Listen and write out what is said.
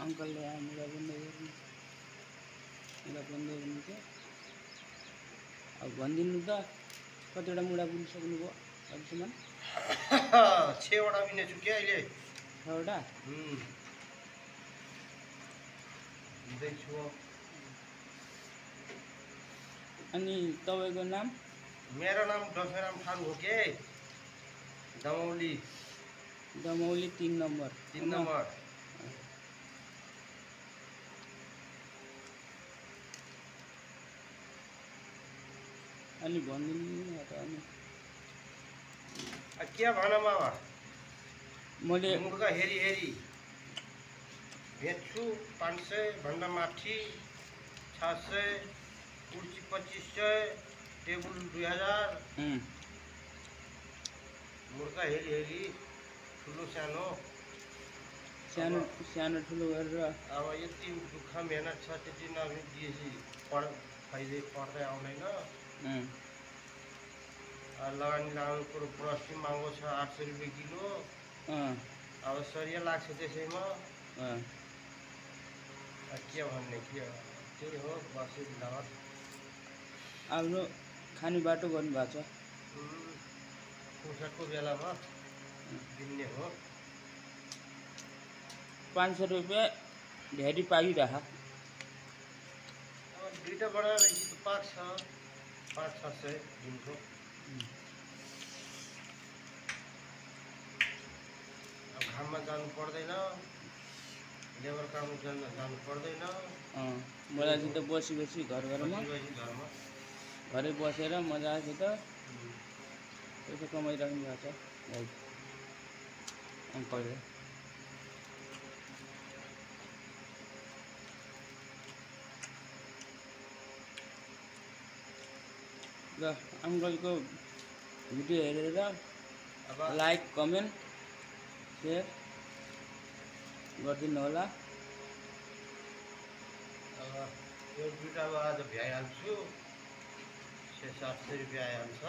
अङ्कलले मुला बन्दै हुनुहुन्छ। अब भनिदिनु त कतिवटा मुला बुनिसक्नुभयो अहिलेसम्म? 6 वटा बिनेछु के अहिले 6 वटा। हुँदैछु। अनि तपाईँको नाम? मेरो नाम डफेराम थारू हो के, दमौली 3 नम्बर। 3 नम्बर। अनि भनिदिनु त अनि के भनौँ अब, मैले मुर्गा हेरी हेरी बेच्छु 500 भन्दा माथि, 600, कुर्सी 2500, टेबुल 2000। मुर्गा हेरी हेरी ठुलो सानो ठुलो गरेर अब यति दुःख मेहनत छ त्यति नदिएपछि पढ्दै आउँदैन। लगानी लगाउनु कुरो प्रस्ती महँगो छ, 800 रुपियाँ किलो। अब सरिया लाग्छ त्यसैमा। के भन्ने, के त्यही हो बसी लगात। आफ्नो खाने बाटो गर्नुभएको छ। फुर्सदको बेलामा दिने हो। 500 रुपियाँ ढेरी पाइरह। अब दुईटा बनाएपछि त पाक्छ 500-600 दिनको। अब घाममा जानु पर्दैन, लेबर काम जानु पर्दैन। मजासित बसी घरमा घरै बसेर मजासित पैसा कमाइराख्नु भएको छ अङ्कलले। र अङ्कलको भिडियो हेरेर लाइक कमेन्ट सेयर गरिदिनु होला। अब यो दुइटामा आज भ्याइहाल्छु, 600-700 रुपियाँ आइहाल्छ।